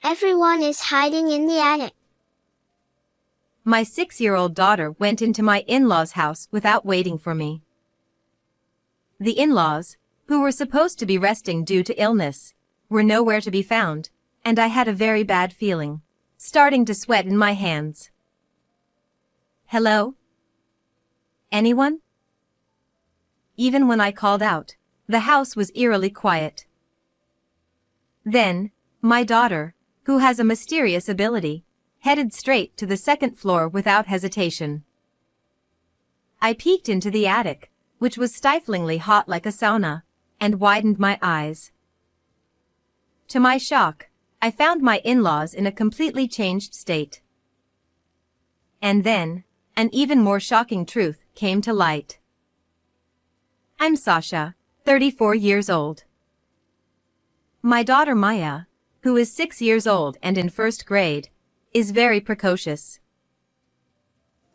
Everyone is hiding in the attic. My 6-year-old daughter went into my in-laws' house without waiting for me. The in-laws, who were supposed to be resting due to illness, were nowhere to be found, and I had a very bad feeling, starting to sweat in my hands. Hello? Anyone? Even when I called out, the house was eerily quiet. Then, my daughter, who has a mysterious ability, headed straight to the second floor without hesitation. I peeked into the attic, which was stiflingly hot like a sauna, and widened my eyes. To my shock, I found my in-laws in a completely changed state. And then, an even more shocking truth came to light. I'm Sasha, 34 years old. My daughter Maya, who is 6 years old and in first grade, is very precocious.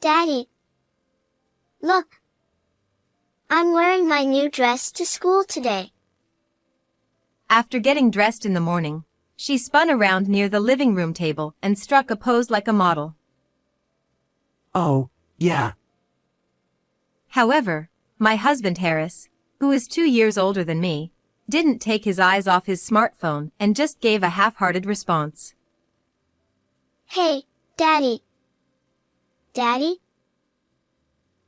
Daddy, look. I'm wearing my new dress to school today. After getting dressed in the morning, she spun around near the living room table and struck a pose like a model. Oh, yeah. However, my husband Harris, who is 2 years older than me, didn't take his eyes off his smartphone and just gave a half-hearted response. Hey, Daddy. Daddy?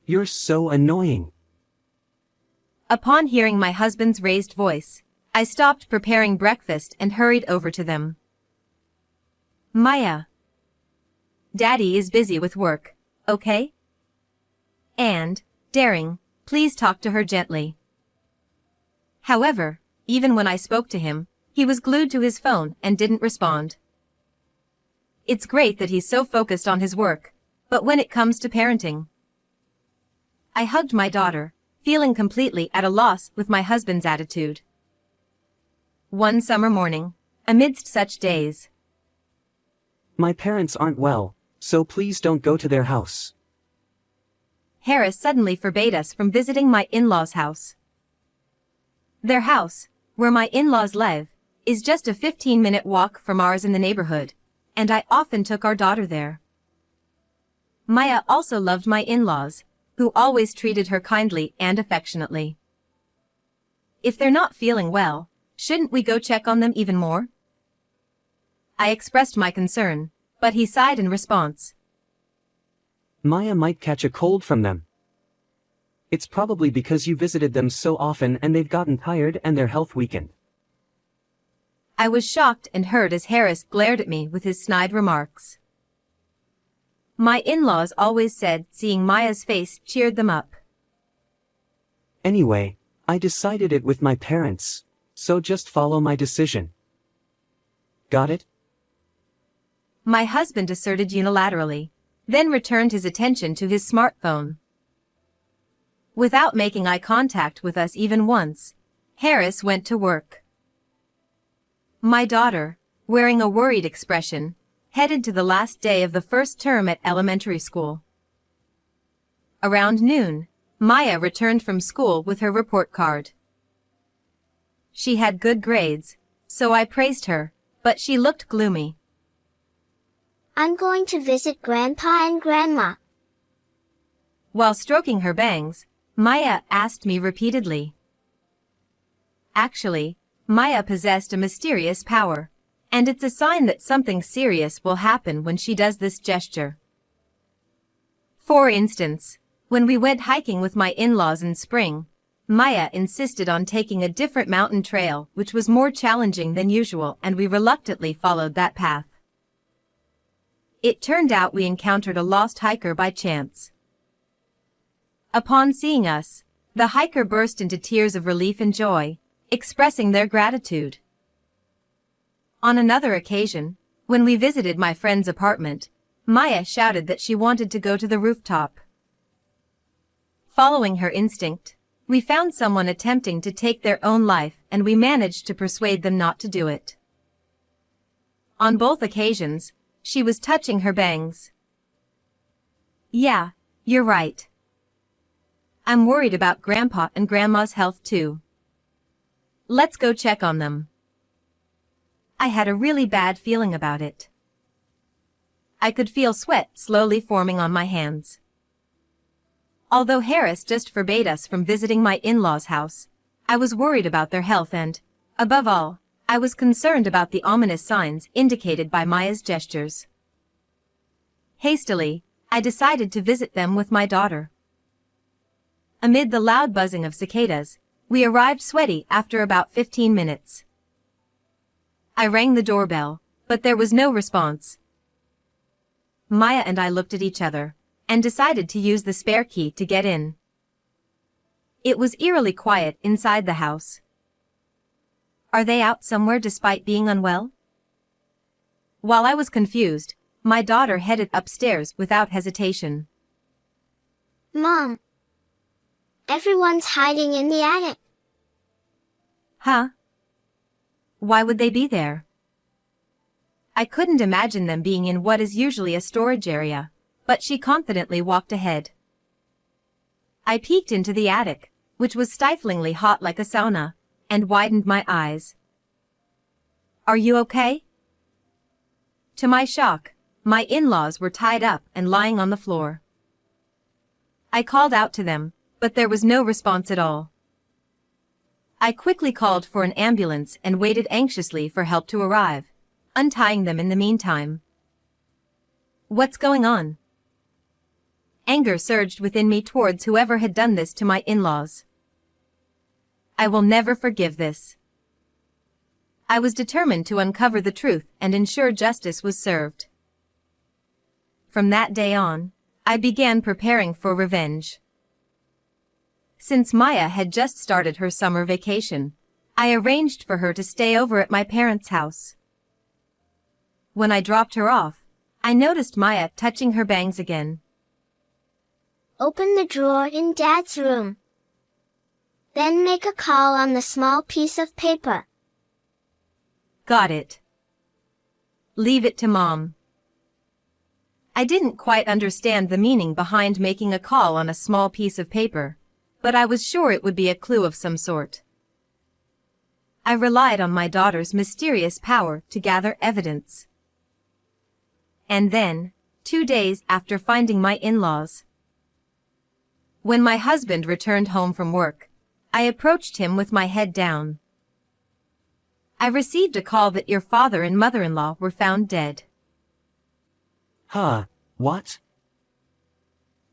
You're so annoying. Upon hearing my husband's raised voice, I stopped preparing breakfast and hurried over to them. Maya. Daddy is busy with work, okay? And, daring, please talk to her gently. However, even when I spoke to him, he was glued to his phone and didn't respond. It's great that he's so focused on his work, but when it comes to parenting. I hugged my daughter, feeling completely at a loss with my husband's attitude. One summer morning, amidst such days. My parents aren't well, so please don't go to their house. Harris suddenly forbade us from visiting my in-laws' house. Their house, where my in-laws live, is just a 15-minute walk from ours in the neighborhood, and I often took our daughter there. Maya also loved my in-laws, who always treated her kindly and affectionately. If they're not feeling well, shouldn't we go check on them even more? I expressed my concern, but he sighed in response. Maya might catch a cold from them. It's probably because you visited them so often and they've gotten tired and their health weakened. I was shocked and hurt as Harris glared at me with his snide remarks. My in-laws always said seeing Maya's face cheered them up. Anyway, I decided it with my parents, so just follow my decision. Got it? My husband asserted unilaterally, then returned his attention to his smartphone. Without making eye contact with us even once, Harris went to work. My daughter, wearing a worried expression, headed to the last day of the first term at elementary school. Around noon, Maya returned from school with her report card. She had good grades, so I praised her, but she looked gloomy. I'm going to visit Grandpa and Grandma. While stroking her bangs, Maya asked me repeatedly. Actually, Maya possessed a mysterious power, and it's a sign that something serious will happen when she does this gesture. For instance, when we went hiking with my in-laws in spring, Maya insisted on taking a different mountain trail which was more challenging than usual, and we reluctantly followed that path. It turned out we encountered a lost hiker by chance. Upon seeing us, the hiker burst into tears of relief and joy, expressing their gratitude. On another occasion, when we visited my friend's apartment, Maya shouted that she wanted to go to the rooftop. Following her instinct, we found someone attempting to take their own life and we managed to persuade them not to do it. On both occasions, she was touching her bangs. Yeah, you're right. I'm worried about Grandpa and Grandma's health too. Let's go check on them. I had a really bad feeling about it. I could feel sweat slowly forming on my hands. Although Harris just forbade us from visiting my in-laws' house, I was worried about their health and, above all, I was concerned about the ominous signs indicated by Maya's gestures. Hastily, I decided to visit them with my daughter. Amid the loud buzzing of cicadas, we arrived sweaty after about 15 minutes. I rang the doorbell, but there was no response. Maya and I looked at each other, and decided to use the spare key to get in. It was eerily quiet inside the house. Are they out somewhere despite being unwell? While I was confused, my daughter headed upstairs without hesitation. Mom. Everyone's hiding in the attic. Huh? Why would they be there? I couldn't imagine them being in what is usually a storage area, but she confidently walked ahead. I peeked into the attic, which was stiflingly hot like a sauna, and widened my eyes. Are you okay? To my shock, my in-laws were tied up and lying on the floor. I called out to them, but there was no response at all. I quickly called for an ambulance and waited anxiously for help to arrive, untying them in the meantime. What's going on? Anger surged within me towards whoever had done this to my in-laws. I will never forgive this. I was determined to uncover the truth and ensure justice was served. From that day on, I began preparing for revenge. Since Maya had just started her summer vacation, I arranged for her to stay over at my parents' house. When I dropped her off, I noticed Maya touching her bangs again. Open the drawer in Dad's room. Then make a call on the small piece of paper. Got it. Leave it to Mom. I didn't quite understand the meaning behind making a call on a small piece of paper, but I was sure it would be a clue of some sort. I relied on my daughter's mysterious power to gather evidence. And then, 2 days after finding my in-laws, when my husband returned home from work, I approached him with my head down. I received a call that your father and mother-in-law were found dead. Huh, what?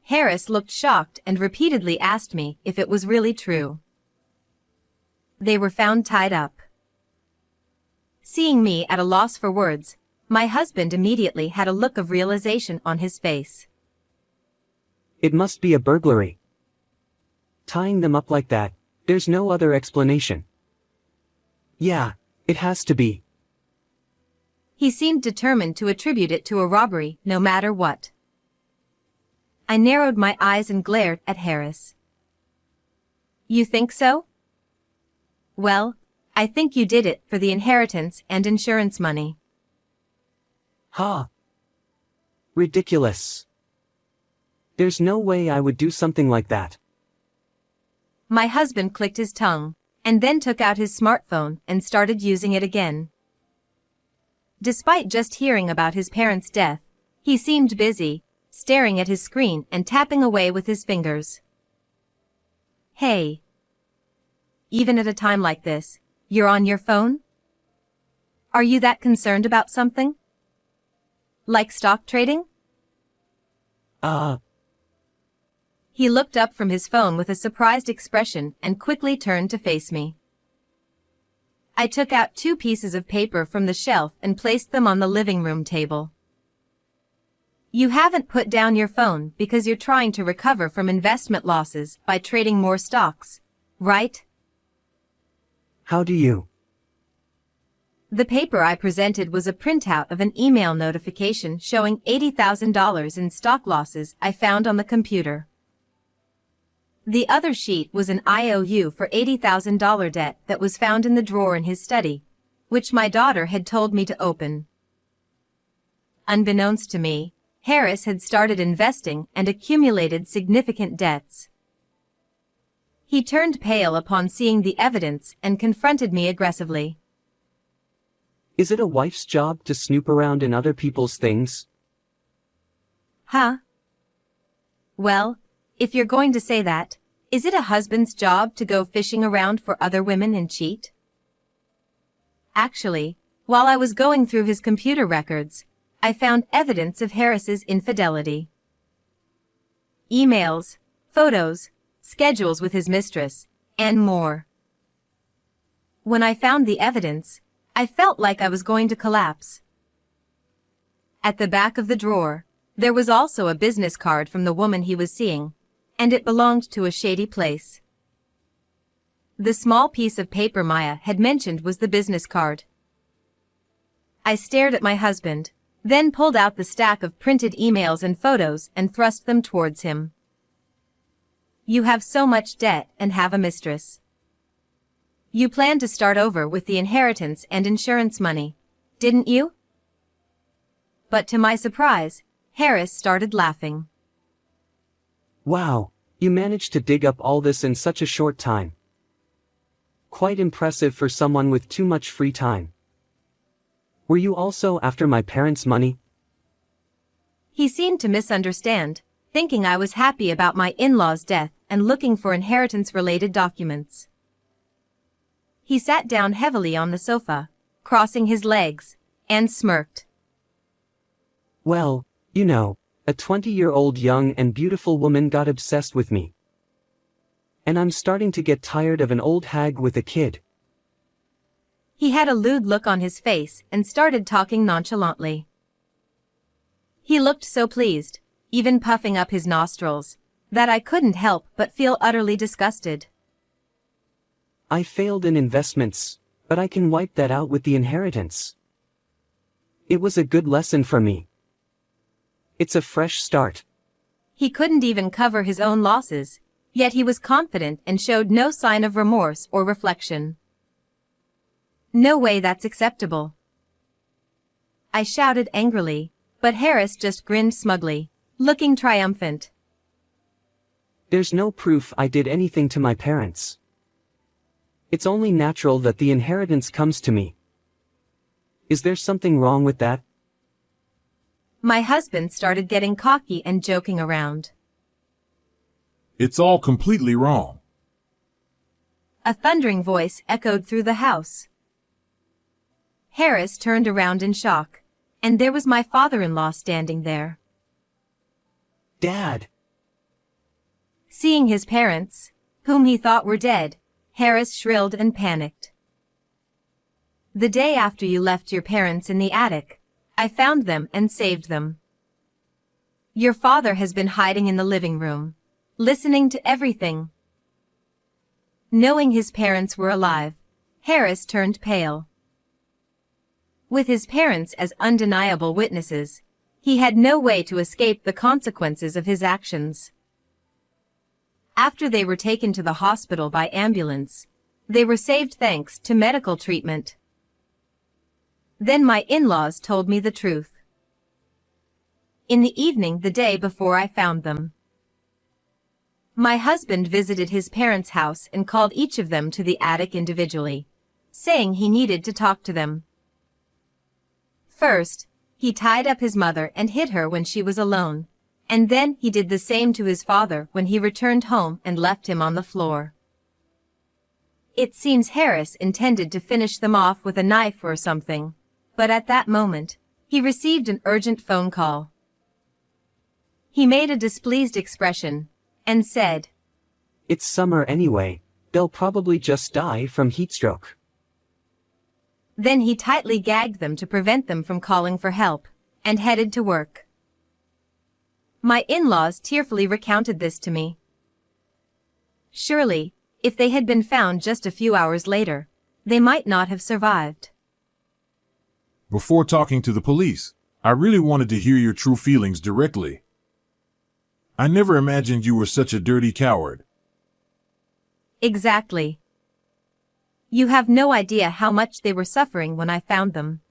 Harris looked shocked and repeatedly asked me if it was really true. They were found tied up. Seeing me at a loss for words, my husband immediately had a look of realization on his face. It must be a burglary. Tying them up like that, there's no other explanation. Yeah, it has to be. He seemed determined to attribute it to a robbery, no matter what. I narrowed my eyes and glared at Harris. You think so? Well, I think you did it for the inheritance and insurance money. Huh. Ridiculous. There's no way I would do something like that. My husband clicked his tongue, and then took out his smartphone and started using it again. Despite just hearing about his parents' death, he seemed busy, staring at his screen and tapping away with his fingers. Hey. Even at a time like this, you're on your phone? Are you that concerned about something? Like stock trading? He looked up from his phone with a surprised expression and quickly turned to face me. I took out 2 pieces of paper from the shelf and placed them on the living room table. You haven't put down your phone because you're trying to recover from investment losses by trading more stocks, right? How do you? The paper I presented was a printout of an email notification showing $80,000 in stock losses I found on the computer. The other sheet was an IOU for $80,000 debt that was found in the drawer in his study, which my daughter had told me to open. Unbeknownst to me, Harris had started investing and accumulated significant debts. He turned pale upon seeing the evidence and confronted me aggressively. Is it a wife's job to snoop around in other people's things? Huh? Well, if you're going to say that, is it a husband's job to go fishing around for other women and cheat? Actually, while I was going through his computer records, I found evidence of Harris's infidelity. Emails, photos, schedules with his mistress, and more. When I found the evidence, I felt like I was going to collapse. At the back of the drawer, there was also a business card from the woman he was seeing, and it belonged to a shady place. The small piece of paper Maya had mentioned was the business card. I stared at my husband, then pulled out the stack of printed emails and photos and thrust them towards him. You have so much debt and have a mistress. You planned to start over with the inheritance and insurance money, didn't you? But to my surprise, Harris started laughing. Wow, you managed to dig up all this in such a short time. Quite impressive for someone with too much free time. Were you also after my parents' money? He seemed to misunderstand, thinking I was happy about my in-law's death and looking for inheritance-related documents. He sat down heavily on the sofa, crossing his legs, and smirked. Well, you know, a 20-year-old young and beautiful woman got obsessed with me. And I'm starting to get tired of an old hag with a kid. He had a lewd look on his face and started talking nonchalantly. He looked so pleased, even puffing up his nostrils, that I couldn't help but feel utterly disgusted. I failed in investments, but I can wipe that out with the inheritance. It was a good lesson for me. It's a fresh start. He couldn't even cover his own losses, yet he was confident and showed no sign of remorse or reflection. No way that's acceptable. I shouted angrily, but Harris just grinned smugly, looking triumphant. There's no proof I did anything to my parents. It's only natural that the inheritance comes to me. Is there something wrong with that? My husband started getting cocky and joking around. It's all completely wrong. A thundering voice echoed through the house. Harris turned around in shock, and there was my father-in-law standing there. Dad! Seeing his parents, whom he thought were dead, Harris shrilled and panicked. The day after you left your parents in the attic, I found them and saved them. Your father has been hiding in the living room, listening to everything. Knowing his parents were alive, Harris turned pale. With his parents as undeniable witnesses, he had no way to escape the consequences of his actions. After they were taken to the hospital by ambulance, they were saved thanks to medical treatment. Then my in-laws told me the truth. In the evening the day before I found them, my husband visited his parents' house and called each of them to the attic individually, saying he needed to talk to them. First, he tied up his mother and hid her when she was alone, and then he did the same to his father when he returned home and left him on the floor. It seems Harris intended to finish them off with a knife or something, but at that moment, he received an urgent phone call. He made a displeased expression, and said, It's summer anyway, they'll probably just die from heatstroke. Then he tightly gagged them to prevent them from calling for help, and headed to work. My in-laws tearfully recounted this to me. Surely, if they had been found just a few hours later, they might not have survived. Before talking to the police, I really wanted to hear your true feelings directly. I never imagined you were such a dirty coward. Exactly. You have no idea how much they were suffering when I found them.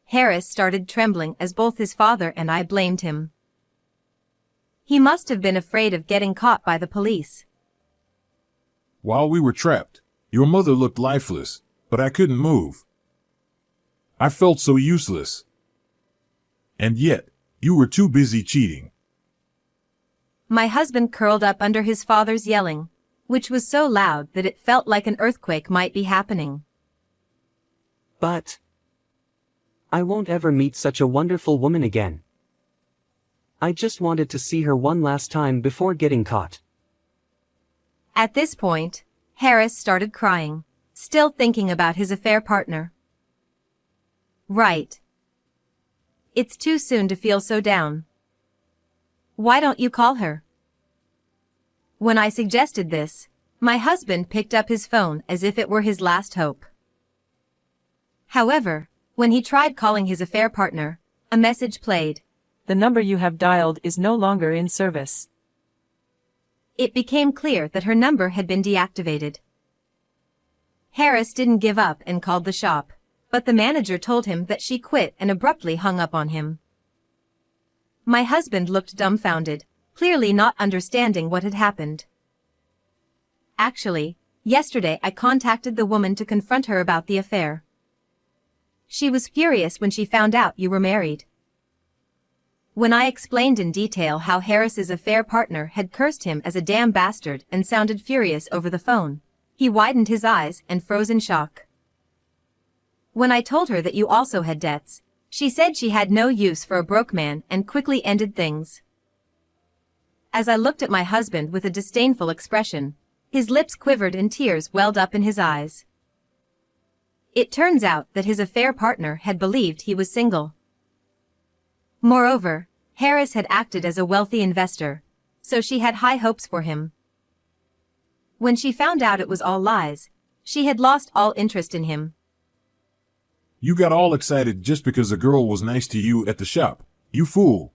Harris started trembling as both his father and I blamed him. He must have been afraid of getting caught by the police. While we were trapped, your mother looked lifeless, but I couldn't move. I felt so useless. And yet, you were too busy cheating. My husband curled up under his father's yelling, which was so loud that it felt like an earthquake might be happening. But I won't ever meet such a wonderful woman again. I just wanted to see her one last time before getting caught. At this point, Harris started crying, still thinking about his affair partner. Right. It's too soon to feel so down. Why don't you call her? When I suggested this, my husband picked up his phone as if it were his last hope. However, when he tried calling his affair partner, a message played. The number you have dialed is no longer in service. It became clear that her number had been deactivated. Harris didn't give up and called the shop, but the manager told him that she quit and abruptly hung up on him. My husband looked dumbfounded, clearly not understanding what had happened. Actually, yesterday I contacted the woman to confront her about the affair. She was furious when she found out you were married. When I explained in detail how Harris's affair partner had cursed him as a damn bastard and sounded furious over the phone, he widened his eyes and froze in shock. When I told her that you also had debts, she said she had no use for a broke man and quickly ended things. As I looked at my husband with a disdainful expression, his lips quivered and tears welled up in his eyes. It turns out that his affair partner had believed he was single. Moreover, Harris had acted as a wealthy investor, so she had high hopes for him. When she found out it was all lies, she had lost all interest in him. You got all excited just because a girl was nice to you at the shop. You fool.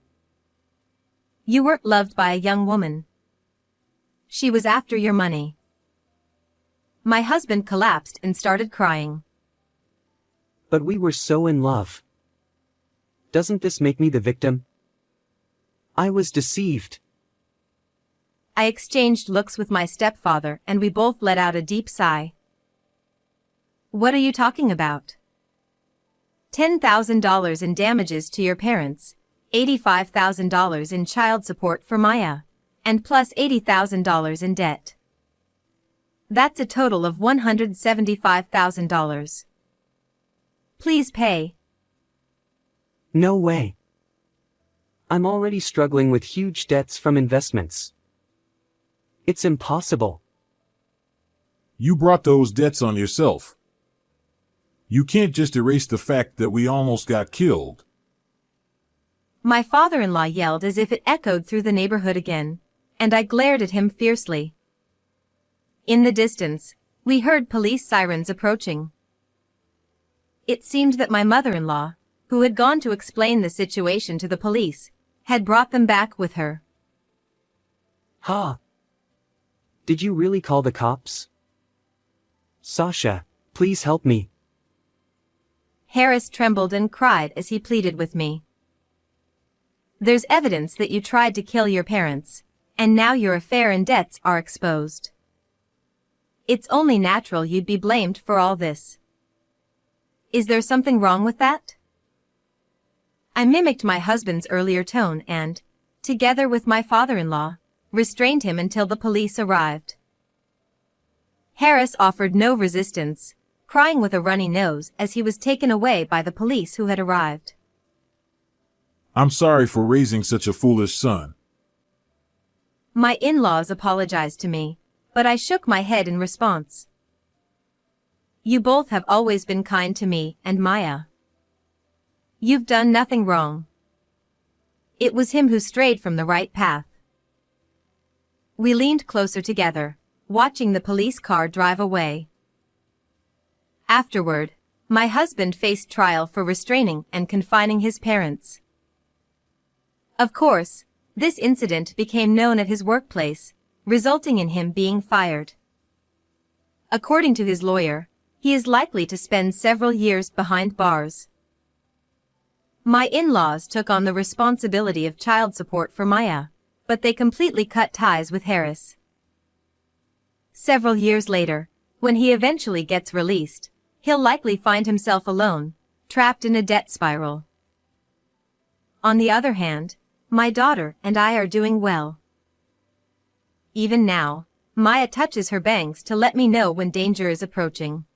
You weren't loved by a young woman. She was after your money. My husband collapsed and started crying. But we were so in love. Doesn't this make me the victim? I was deceived. I exchanged looks with my stepfather and we both let out a deep sigh. What are you talking about? $10,000 in damages to your parents, $85,000 in child support for Maya, and plus $80,000 in debt. That's a total of $175,000. Please pay. No way. I'm already struggling with huge debts from investments. It's impossible. You brought those debts on yourself. You can't just erase the fact that we almost got killed. My father-in-law yelled as if it echoed through the neighborhood again, and I glared at him fiercely. In the distance, we heard police sirens approaching. It seemed that my mother-in-law, who had gone to explain the situation to the police, had brought them back with her. Ha! Did you really call the cops? Sasha, please help me. Harris trembled and cried as he pleaded with me. There's evidence that you tried to kill your parents, and now your affair and debts are exposed. It's only natural you'd be blamed for all this. Is there something wrong with that? I mimicked my husband's earlier tone and, together with my father-in-law, restrained him until the police arrived. Harris offered no resistance, crying with a runny nose as he was taken away by the police who had arrived. I'm sorry for raising such a foolish son. My in-laws apologized to me, but I shook my head in response. You both have always been kind to me and Maya. You've done nothing wrong. It was him who strayed from the right path. We leaned closer together, watching the police car drive away. Afterward, my husband faced trial for restraining and confining his parents. Of course, this incident became known at his workplace, resulting in him being fired. According to his lawyer, he is likely to spend several years behind bars. My in-laws took on the responsibility of child support for Maya, but they completely cut ties with Harris. Several years later, when he eventually gets released, he'll likely find himself alone, trapped in a debt spiral. On the other hand, my daughter and I are doing well. Even now, Maya touches her bangs to let me know when danger is approaching.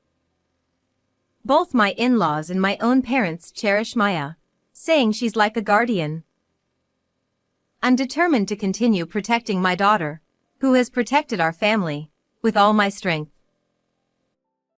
Both my in-laws and my own parents cherish Maya, saying she's like a guardian. I'm determined to continue protecting my daughter, who has protected our family, with all my strength.